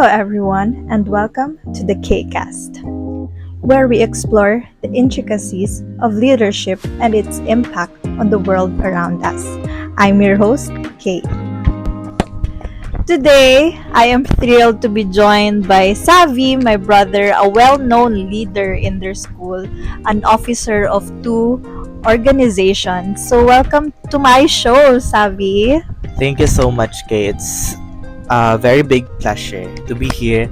everyone, and welcome to the K-Cast, where we explore the intricacies of leadership and its impact on the world around us. I'm your host, Kay. Today, I am thrilled to be joined by Savi, my brother, a well-known leader in their school, an officer of two organizations. So, welcome to my show, Savi. Thank you so much, Kay. It's a very big pleasure to be here.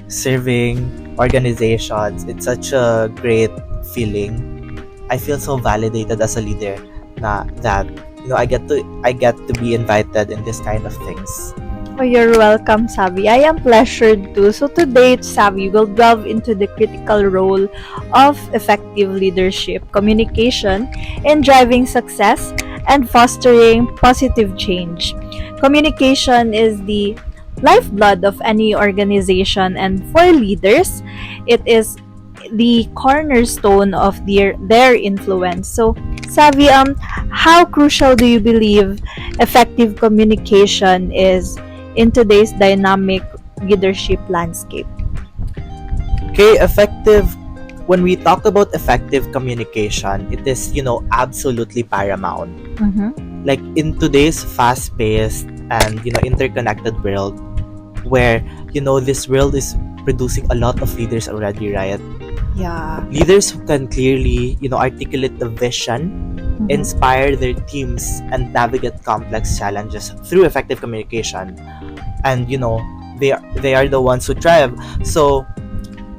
Serving organizations. It's such a great feeling. I feel so validated as a leader that I get to be invited in this kind of things. Oh, you're welcome, Savi. I am pleasured too. So today, Savi will delve into the critical role of effective leadership, communication, in driving success and fostering positive change. Communication is the lifeblood of any organization, and for leaders, it is the cornerstone of their influence. So, Savi, how crucial do you believe effective communication is in today's dynamic leadership landscape? Okay, when we talk about effective communication, it is, absolutely paramount. Mm-hmm. Like in today's fast-paced and, interconnected world where, this world is producing a lot of leaders already, right? Yeah. Leaders who can clearly, articulate the vision, Mm-hmm. inspire their teams, and navigate complex challenges through effective communication. And they are the ones who thrive. So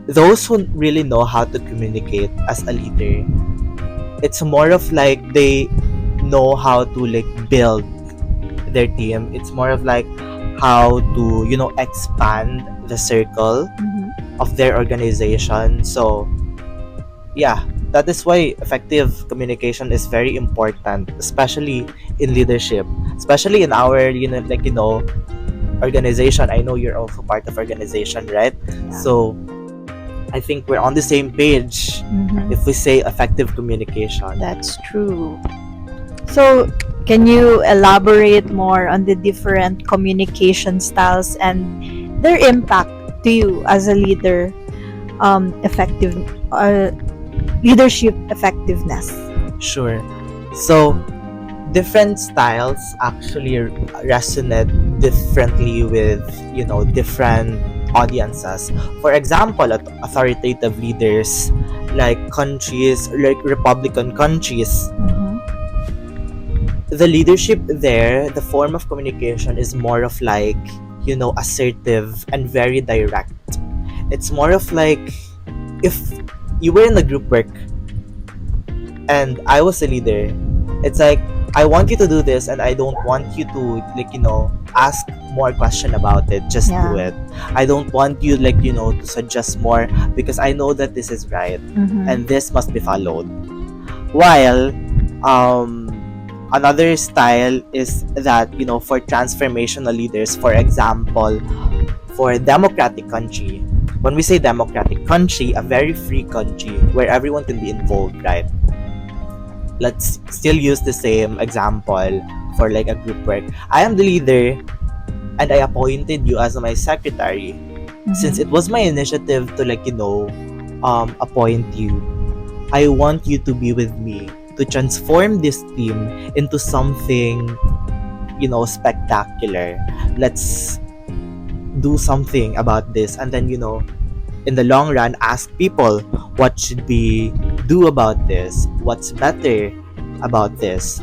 those who really know how to communicate as a leader, it's more of like they know how to build their team. It's more of like how to expand the circle Mm-hmm. of their organization. So yeah, that is why effective communication is very important, especially in leadership, especially in our organization. I know you're also part of organization, right? Yeah. So I think we're on the same page Mm-hmm. if we say effective communication. That's true. So, can you elaborate more on the different communication styles and their impact to you as a leader, effective leadership effectiveness? Sure. So different styles actually resonate differently with different audiences. For example, authoritative leaders like countries like Republican countries, Mm-hmm. the leadership there, the form of communication is more of like assertive and very direct. It's more of like if you were in a group work and I was a leader, it's like I want you to do this and I don't want you to ask more question about it. Just do Yeah. it. I don't want you to suggest more because I know that this is right Mm-hmm. and this must be followed. While another style is that for transformational leaders, for example, for a democratic country. When we say democratic country, a very free country where everyone can be involved, right? Let's still use the same example for like a group work. I am the leader and I appointed you as my secretary. Mm-hmm. Since it was my initiative to appoint you, I want you to be with me to transform this team into something spectacular. Let's do something about this, and then in the long run ask people what should we do about this, what's better about this,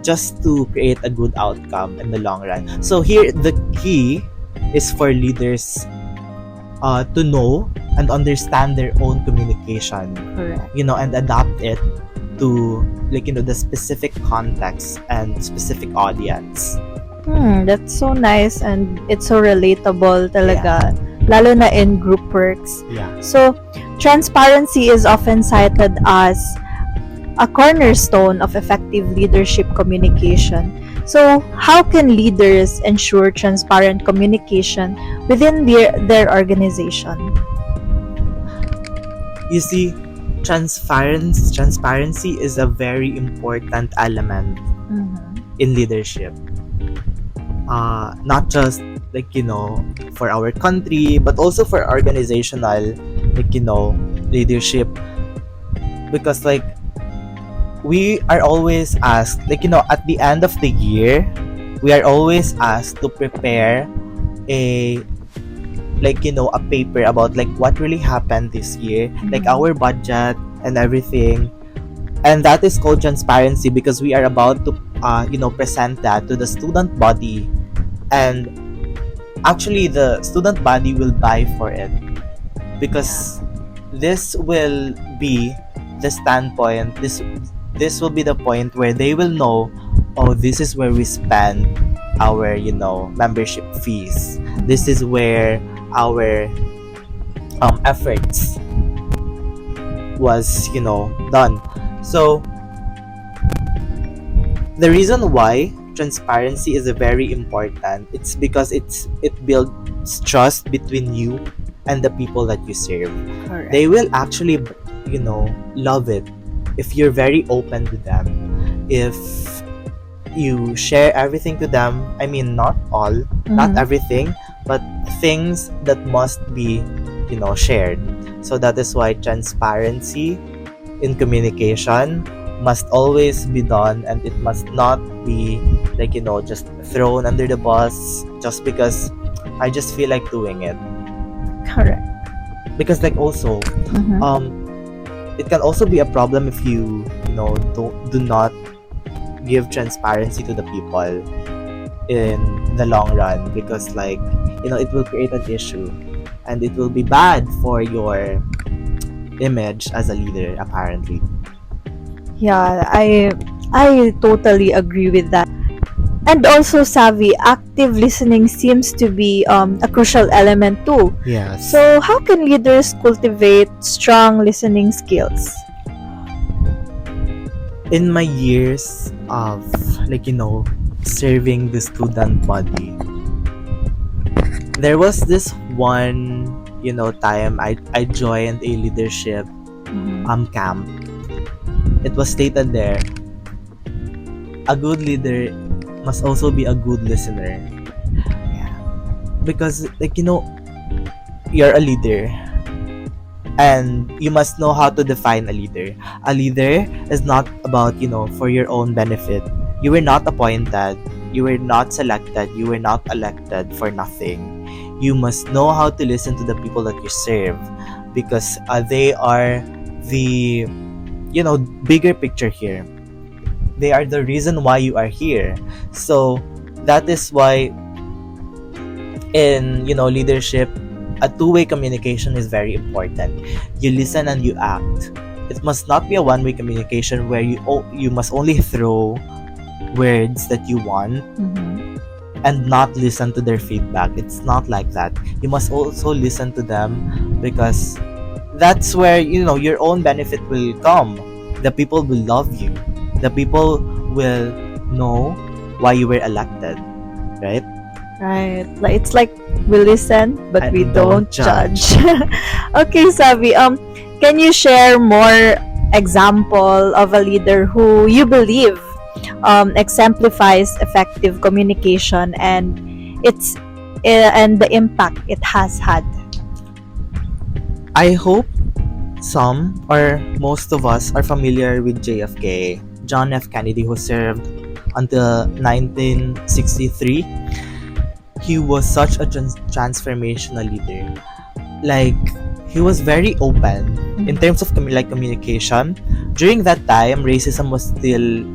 just to create a good outcome in the long run. So here the key is for leaders to know and understand their own communication, Correct. and adapt it to the specific context and specific audience. That's so nice and it's so relatable talaga, lalo na in group works. Yeah. So, transparency is often cited as a cornerstone of effective leadership communication. So, how can leaders ensure transparent communication within their organization? You see, transparency is a very important element Mm-hmm. in leadership. Not just like, for our country, but also for organizational, like, leadership. Because like we are always asked, like, at the end of the year, we are always asked to prepare a, like, a paper about like what really happened this year, like our budget and everything. And that is called transparency, because we are about to present that to the student body. And actually the student body will buy for it, because this will be the standpoint, this will be the point where they will know, oh, this is where we spend our membership fees, this is where our efforts was done. So the reason why transparency is very important, it's because it builds trust between you and the people that you serve. Correct. They will actually love it if you're very open to them, if you share everything to them. I mean, not all, not everything, but things that must be shared. So that is why transparency in communication must always be done, and it must not be like just thrown under the bus just because I just feel like doing it. Correct. Because like also it can also be a problem if you do not give transparency to the people in the long run, because like it will create an issue, and it will be bad for your image as a leader, apparently. Yeah, I totally agree with that. And also, Savvy, active listening seems to be a crucial element too. Yes. So, how can leaders cultivate strong listening skills? In my years of like serving the student body, there was this one time I joined a leadership camp. It was stated there, a good leader must also be a good listener. Yeah. Because like you're a leader, and you must know how to define a leader. A leader is not about for your own benefit. You were not appointed, you were not selected, you were not elected for nothing. You must know how to listen to the people that you serve, because they are the bigger picture here. They are the reason why you are here. So that is why in leadership, a two-way communication is very important. You listen and you act. It must not be a one-way communication where you must only throw words that you want and not listen to their feedback. It's not like that. You must also listen to them, because that's where your own benefit will come. The people will love you. The people will know why you were elected, right? Right. Like it's like we listen, but And we don't judge. judge. Okay, Savvy. Can you share more example of a leader who you believe exemplifies effective communication and and the impact it has had? I hope some or most of us are familiar with JFK, John F. Kennedy, who served until 1963. He was such a transformational leader. Like, he was very open in terms of communication. During that time, racism was still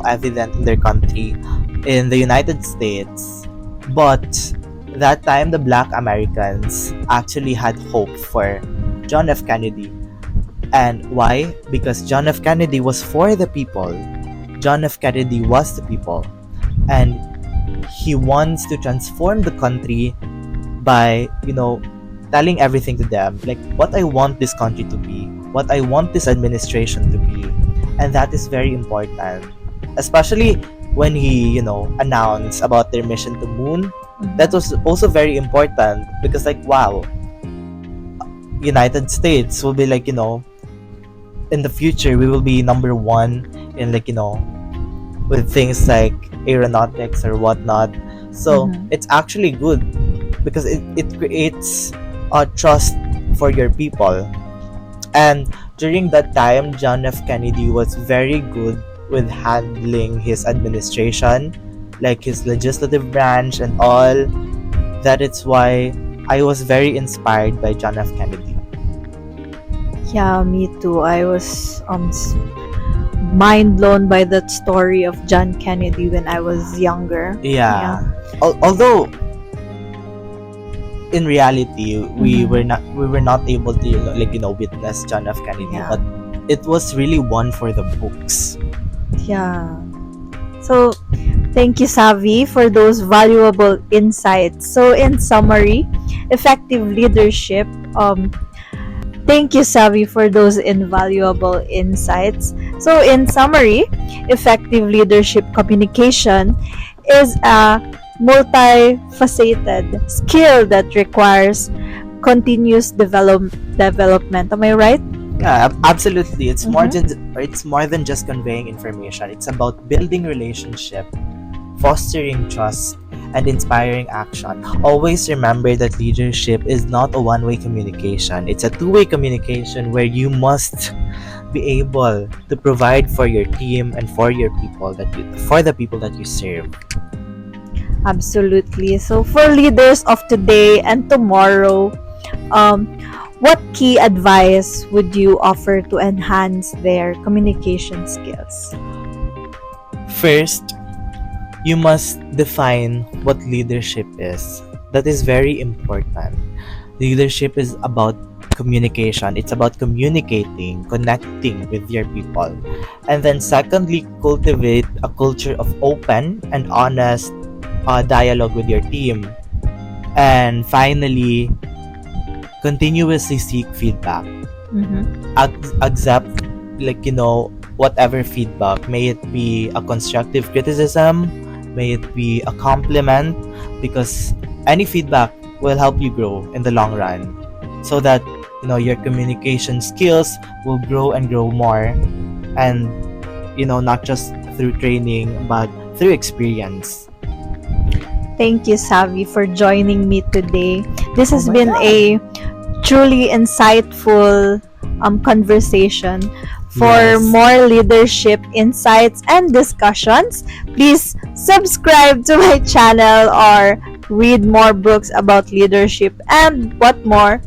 evident in their country, in the United States. But that time, the Black Americans actually had hope for John F. Kennedy. And why? Because John F. Kennedy was for the people. John F. Kennedy was the people. And he wants to transform the country by, telling everything to them. Like, what I want this country to be, what I want this administration to be. And that is very important. Especially when he, announced about their mission to moon. That was also very important, because like, wow, United States will be like, in the future, we will be number one in like, with things like aeronautics or whatnot. So it's actually good because it creates trust for your people. And during that time, John F. Kennedy was very good with handling his administration, like his legislative branch and all. That is why I was very inspired by John F. Kennedy. Yeah, me too. I was mind blown by that story of John Kennedy when I was younger. Yeah. Although in reality we were not able to witness John F. Kennedy, Yeah. but it was really one for the books. Yeah. So, thank you, Savi, for those valuable insights. So, in summary, effective leadership. Thank you, Savi, for those invaluable insights. So, in summary, effective leadership communication is a multifaceted skill that requires continuous development. Am I right? Yeah, absolutely. It's more than just conveying information. It's about building relationship, fostering trust, and inspiring action. Always remember that leadership is not a one-way communication. It's a two-way communication where you must be able to provide for your team and for the people that you serve. Absolutely. So, for leaders of today and tomorrow, um, what key advice would you offer to enhance their communication skills? First, you must define what leadership is. That is very important. Leadership is about communication. It's about communicating, connecting with your people. And then secondly, cultivate a culture of open and honest dialogue with your team. And finally, continuously seek feedback. Accept, whatever feedback. May it be a constructive criticism, may it be a compliment, because any feedback will help you grow in the long run, so that your communication skills will grow and grow more, and not just through training but through experience. Thank you, Savi, for joining me today. This has my been God. a truly insightful conversation. For Yes. more leadership insights and discussions, please subscribe to my channel or read more books about leadership and what more.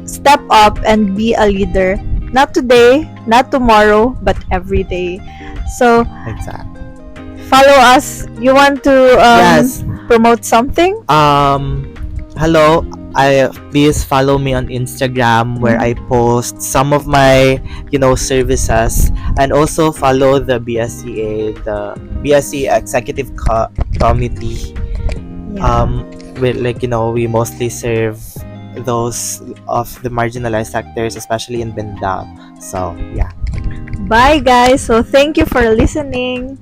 Step up and be a leader. Not today, not tomorrow, but every day. So, Exactly. follow us. You want to Yes. promote something? Hello. Please follow me on Instagram, where I post some of my services, and also follow the BSCA, the BSC Executive Committee. Yeah. We mostly serve those of the marginalized sectors, especially in Benda. So yeah. Bye, guys. So, thank you for listening.